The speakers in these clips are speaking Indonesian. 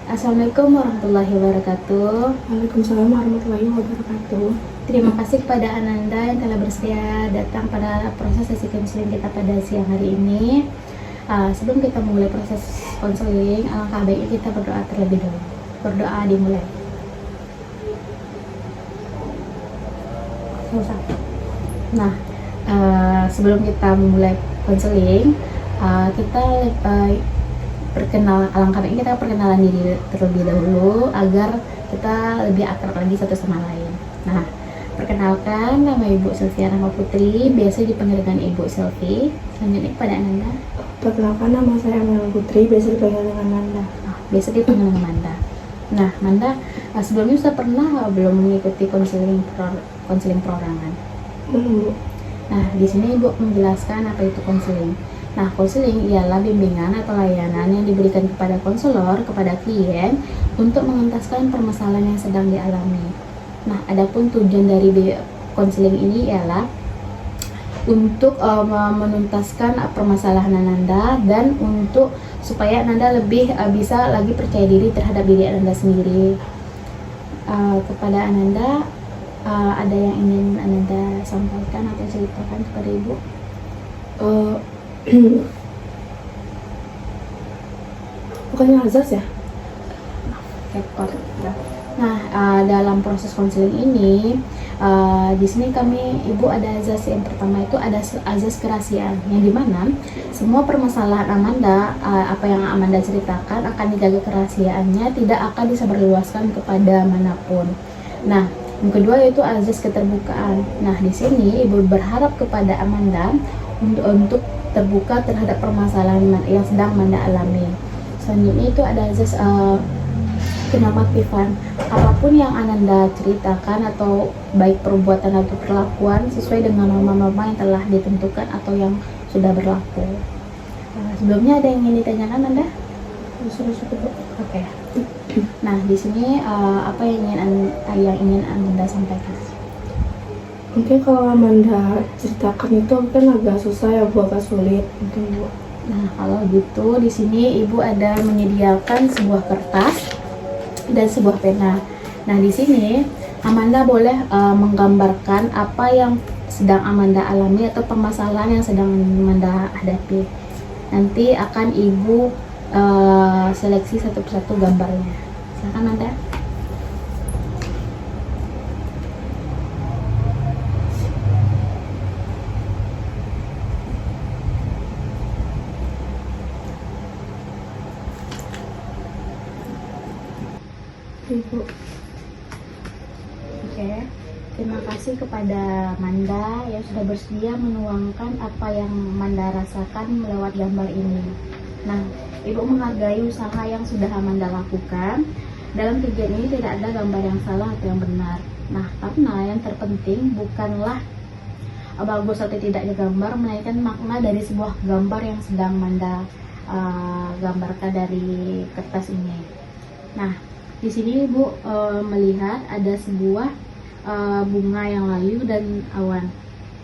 Assalamualaikum warahmatullahi wabarakatuh. Waalaikumsalam warahmatullahi wabarakatuh. Terima kasih kepada Ananda yang telah bersedia datang pada proses sesi konseling kita pada siang hari ini. Sebelum kita mulai proses konseling, alangkah baiknya kita berdoa terlebih dahulu. Berdoa dimulai. Nah, sebelum kita memulai konseling, kita alangkah baiknya kita perkenalan diri terlebih dahulu agar kita lebih akrab lagi satu sama lain. Nah, perkenalkan, nama Ibu Sylvia Rahma Putri, biasa dipanggil dengan Ibu Sylvie. Selanjutnya kepada Ananda. Perkenalkan, nama saya Amel Putri, biasa dipanggil dengan Nanda. Biasa dipanggil dengan Manda. Nah, Manda, sebelumnya sudah pernah belum mengikuti konseling perorangan? Belum, Bu. Nah, di sini Ibu menjelaskan apa itu konseling. Nah, konseling ialah bimbingan atau layanan yang diberikan kepada konselor kepada klien untuk mengentaskan permasalahan yang sedang dialami. Nah, adapun tujuan dari konseling ini ialah untuk menuntaskan permasalahan Ananda dan untuk supaya Ananda lebih bisa lagi percaya diri terhadap diri Ananda sendiri. Kepada Ananda, ada yang ingin Ananda sampaikan atau ceritakan kepada Ibu? Bukannya azas ya? Nah, dalam proses konseling ini, di sini Ibu ada azas. Yang pertama itu ada azas kerahasiaan, yang dimana semua permasalahan Amanda, apa yang Amanda ceritakan akan dijaga kerahasiaannya, tidak akan disebarluaskan kepada manapun. Nah, yang kedua yaitu azas keterbukaan. Nah, di sini Ibu berharap kepada Amanda untuk terbuka terhadap permasalahan yang sedang Amanda alami. Selanjutnya itu ada azas kenonaktifan. Apapun yang Ananda ceritakan atau baik perbuatan atau perlakuan sesuai dengan norma-norma yang telah ditentukan atau yang sudah berlaku. Sebelumnya ada yang ingin ditanyakan Anda? Sudah cukup, Bu. Oke. Nah, di sini apa yang ingin Anda sampaikan? Mungkin kalau Amanda ceritakan itu mungkin agak susah ya, Bu, agak sulit mungkin, Bu. Nah, kalau gitu di sini Ibu ada menyediakan sebuah kertas dan sebuah pena. Nah, di sini Amanda boleh menggambarkan apa yang sedang Amanda alami atau permasalahan yang sedang Amanda hadapi. Nanti akan Ibu seleksi satu persatu gambarnya. Silakan Anda. Ibu. Oke, terima kasih kepada Manda yang sudah bersedia menuangkan apa yang Manda rasakan lewat gambar ini. Nah, Ibu menghargai usaha yang sudah Amanda lakukan. Dalam kegiatan ini tidak ada gambar yang salah atau yang benar. Nah, karena yang terpenting bukanlah bagus atau tidaknya gambar, melainkan makna dari sebuah gambar yang sedang Manda gambarkan dari kertas ini. Nah, di sini Ibu melihat ada sebuah bunga yang layu dan awan.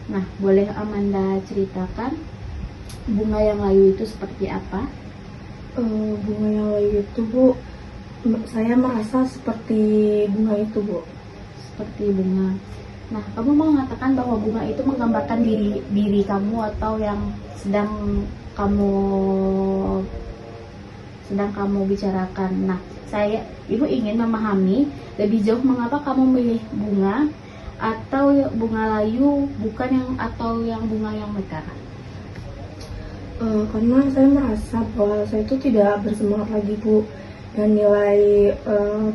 Nah, boleh Amanda ceritakan bunga yang layu itu seperti apa? Bunga yang layu itu, Bu, saya merasa seperti bunga itu, Bu. Seperti bunga. Nah, kamu mau mengatakan bahwa bunga itu menggambarkan diri kamu atau yang sedang kamu bicarakan. Nah, Ibu ingin memahami lebih jauh mengapa kamu memilih bunga atau bunga layu atau yang bunga yang mekar. Karena saya merasa bahwa saya itu tidak bersemangat lagi, Bu, dan nilai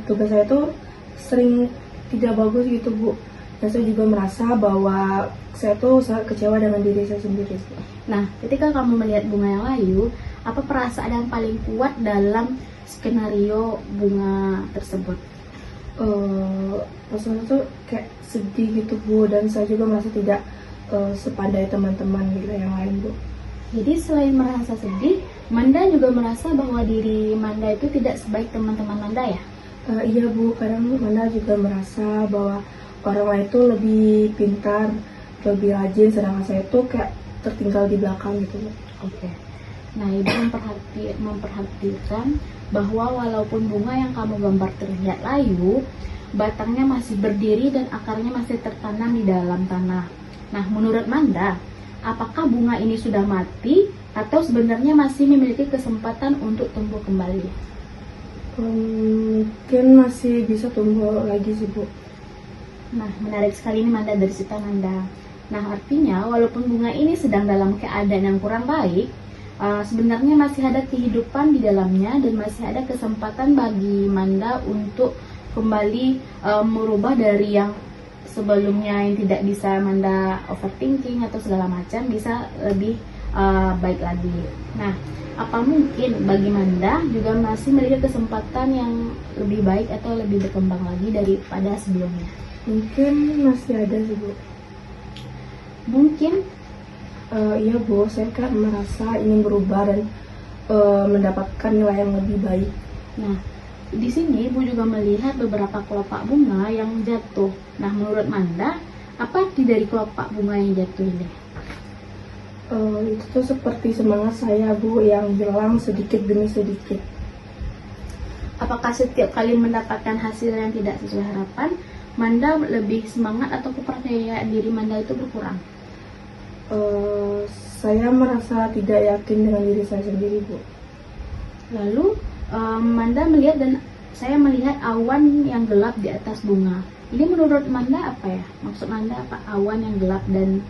tugas saya itu sering tidak bagus gitu, Bu. Dan saya juga merasa bahwa saya tuh sangat kecewa dengan diri saya sendiri. Nah, ketika kamu melihat bunga yang layu, apa perasaan yang paling kuat dalam skenario bunga tersebut? Rasanya tuh kayak sedih gitu, Bu, dan saya juga merasa tidak sepandai teman-teman gitu yang lain, Bu. Jadi selain merasa sedih, Manda juga merasa bahwa diri Manda itu tidak sebaik teman-teman Manda ya? Iya, Bu, kadang Manda juga merasa bahwa orang lain itu lebih pintar, lebih rajin, sedangkan saya itu kayak tertinggal di belakang gitu, Bu. Oke. Nah, Ibu memperhatikan bahwa walaupun bunga yang kamu gambar terlihat layu, batangnya masih berdiri dan akarnya masih tertanam di dalam tanah. Nah, menurut Manda, apakah bunga ini sudah mati atau sebenarnya masih memiliki kesempatan untuk tumbuh kembali? Mungkin masih bisa tumbuh lagi sih, Bu. Nah, menarik sekali ini Manda, dari cerita Manda. Nah, artinya walaupun bunga ini sedang dalam keadaan yang kurang baik, sebenarnya masih ada kehidupan di dalamnya dan masih ada kesempatan bagi Manda untuk kembali merubah dari yang sebelumnya yang tidak bisa Manda overthinking atau segala macam, bisa lebih baik lagi. Nah, apa mungkin bagi Manda juga masih memiliki kesempatan yang lebih baik atau lebih berkembang lagi daripada sebelumnya? Mungkin masih ada sih, Bu. Mungkin Iya, Bu, saya kan merasa ingin berubah dan mendapatkan nilai yang lebih baik. Nah, di sini Ibu juga melihat beberapa kelopak bunga yang jatuh. Nah, menurut Manda, apa arti dari kelopak bunga yang jatuh ini? Itu tuh seperti semangat saya, Bu, yang hilang sedikit demi sedikit. Apakah setiap kali mendapatkan hasil yang tidak sesuai harapan, Manda lebih semangat atau kepercayaan diri Manda itu berkurang? Saya merasa tidak yakin dengan diri saya sendiri, Bu. Lalu Manda melihat dan saya melihat awan yang gelap di atas bunga. Ini menurut Manda apa ya? Maksud Manda apa awan yang gelap dan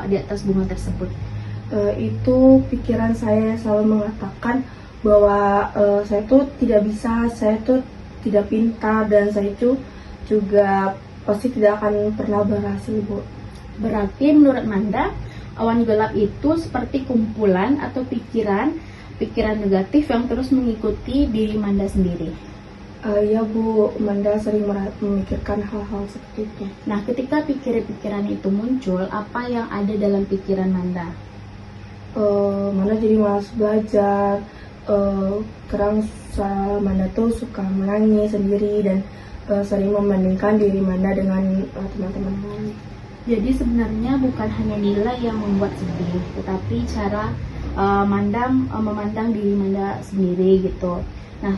di atas bunga tersebut? Itu pikiran saya selalu mengatakan bahwa saya tuh tidak bisa, saya tuh tidak pintar, dan saya tuh juga pasti tidak akan pernah berhasil, Bu. Berarti menurut Manda, awan gelap itu seperti kumpulan atau pikiran negatif yang terus mengikuti diri Manda sendiri. Ya, Bu, Manda sering memikirkan hal-hal seperti itu. Nah, ketika pikiran-pikiran itu muncul, apa yang ada dalam pikiran Manda? Manda jadi malas belajar. Kadang Manda tuh suka menangis sendiri dan sering membandingkan diri Manda dengan teman-teman lain. Jadi sebenarnya bukan hanya nilai yang membuat sedih, tetapi cara Manda memandang diri Manda sendiri gitu. Nah,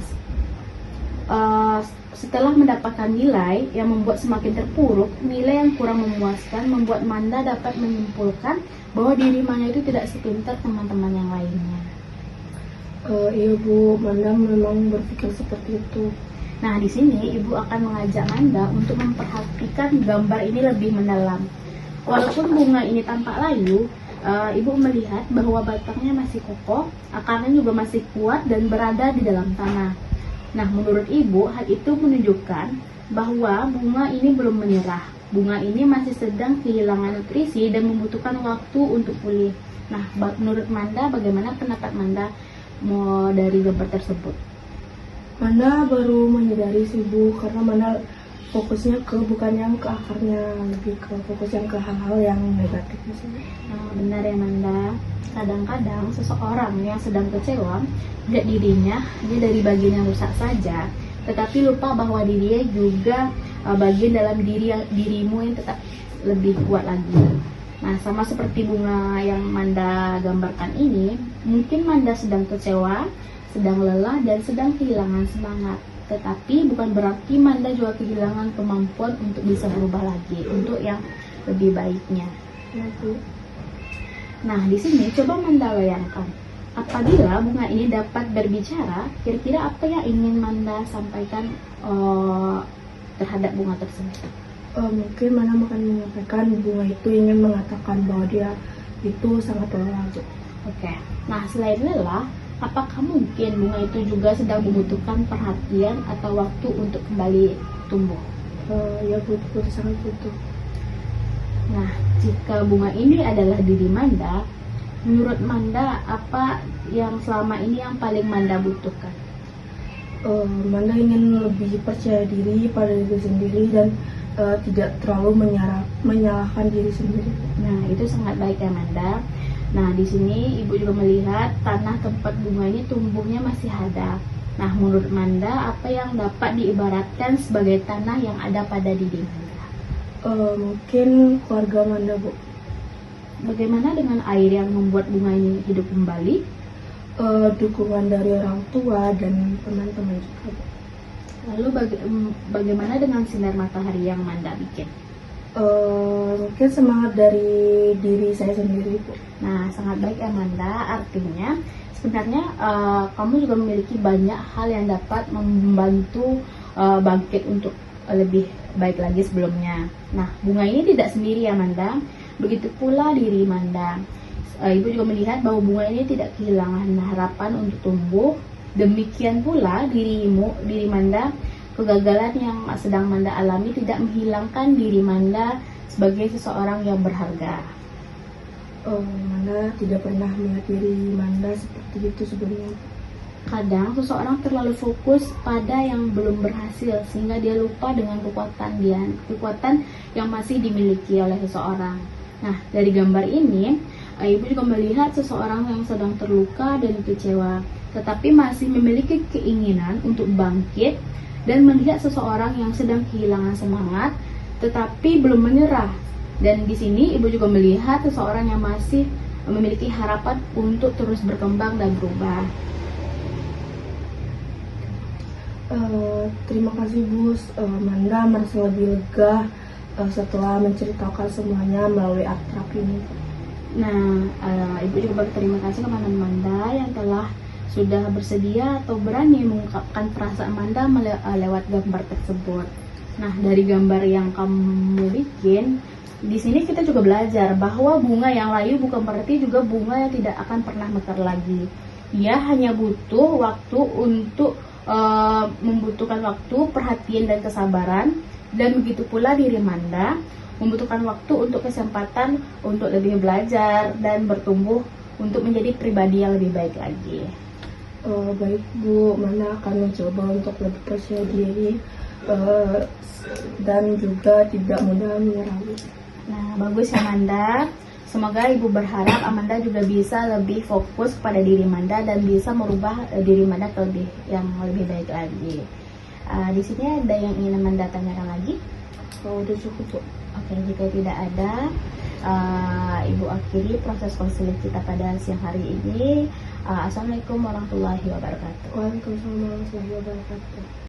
setelah mendapatkan nilai yang membuat semakin terpuruk, nilai yang kurang memuaskan membuat Manda dapat menyimpulkan bahwa diri Manda itu tidak sepintar teman-teman yang lainnya. Iya, Bu, Manda memang berpikir seperti itu. Nah, di sini Ibu akan mengajak Manda untuk memperhatikan gambar ini lebih mendalam. Walaupun bunga ini tampak layu, Ibu melihat bahwa batangnya masih kokoh, akarnya juga masih kuat dan berada di dalam tanah. Nah, menurut Ibu, hal itu menunjukkan bahwa bunga ini belum menyerah. Bunga ini masih sedang kehilangan nutrisi dan membutuhkan waktu untuk pulih. Nah, menurut Manda, bagaimana pendapat Manda dari gambar tersebut? Manda baru menyadari sih, Bu, karena Manda fokusnya bukan yang ke akarnya, lebih ke fokus yang ke hal-hal yang negatif misalnya. Nah, benar ya Manda. Kadang-kadang seseorang yang sedang kecewa melihat dirinya hanya dari bagian yang rusak saja, tetapi lupa bahwa dirinya juga bagian dalam dirimu yang tetap lebih kuat lagi. Nah, sama seperti bunga yang Manda gambarkan ini, mungkin Manda sedang kecewa, sedang lelah, dan sedang kehilangan semangat. Tetapi bukan berarti Manda juga kehilangan kemampuan untuk bisa berubah lagi untuk yang lebih baiknya. Ya, Bu. Nah, di sini coba Manda bayangkan, apabila bunga ini dapat berbicara, kira-kira apa yang ingin Manda sampaikan terhadap bunga tersebut? Mungkin Manda akan menyampaikan bunga itu ingin mengatakan bahwa dia itu sangat lelah, Bu. Oke. Nah, selain lelah, apakah mungkin bunga itu juga sedang membutuhkan perhatian atau waktu untuk kembali tumbuh? Ya, butuh sangat butuh. Nah, jika bunga ini adalah diri Manda, menurut Manda apa yang selama ini yang paling Manda butuhkan? Manda ingin lebih percaya diri pada diri sendiri dan tidak terlalu menyalahkan diri sendiri. Nah, itu sangat baik ya Manda. Nah, di sini Ibu juga melihat tanah tempat bunga ini tumbuhnya masih hadap. Nah, menurut Manda, apa yang dapat diibaratkan sebagai tanah yang ada pada diri Manda? Mungkin keluarga Manda, Bu. Bagaimana dengan air yang membuat bunga ini hidup kembali? dukungan dari orang tua dan teman-teman juga, Bu. Lalu bagaimana dengan sinar matahari yang Manda bikin? Mungkin semangat dari diri saya sendiri, Bu. Nah, sangat baik ya Manda. Artinya sebenarnya kamu juga memiliki banyak hal yang dapat membantu bangkit untuk lebih baik lagi sebelumnya. Nah, bunga ini tidak sendiri ya Manda. Begitu pula diri Manda. Ibu juga melihat bahwa bunga ini tidak kehilangan harapan untuk tumbuh. Demikian pula diri Manda, kegagalan yang sedang Manda alami tidak menghilangkan diri Manda sebagai seseorang yang berharga. Manda tidak pernah melihat diri Manda seperti itu sebelumnya. Kadang seseorang terlalu fokus pada yang belum berhasil sehingga dia lupa dengan kekuatan yang masih dimiliki oleh seseorang. Nah, dari gambar ini, ibu juga melihat seseorang yang sedang terluka dan kecewa, tetapi masih memiliki keinginan untuk bangkit, dan melihat seseorang yang sedang kehilangan semangat, tetapi belum menyerah. Dan di sini ibu juga melihat seseorang yang masih memiliki harapan untuk terus berkembang dan berubah. Terima kasih, Bu. Manda merasa lebih lega setelah menceritakan semuanya melalui art terapi ini. Nah, ibu juga berterima kasih kepada Manda yang telah sudah bersedia atau berani mengungkapkan perasaan Manda lewat gambar tersebut. Nah, dari gambar yang kamu bikin, di sini kita juga belajar bahwa bunga yang layu bukan berarti juga bunga yang tidak akan pernah mekar lagi. Ia hanya butuh waktu untuk membutuhkan waktu, perhatian dan kesabaran, dan begitu pula diri Manda membutuhkan waktu untuk kesempatan untuk lebih belajar dan bertumbuh untuk menjadi pribadi yang lebih baik lagi. Baik, Bu. Manda akan mencoba untuk lebih percaya diri dan juga tidak mudah menyerah. Nah, bagus ya Manda. Semoga ibu berharap Amanda juga bisa lebih fokus kepada diri Manda dan bisa merubah diri Manda ke yang lebih baik lagi. Di sini ada yang ingin Amanda tanyakan lagi? Udah cukup, Bu. Oke, jika tidak ada, ibu akhiri proses konseling kita pada siang hari ini. Assalamualaikum warahmatullahi wabarakatuh. Waalaikumsalam warahmatullahi wabarakatuh.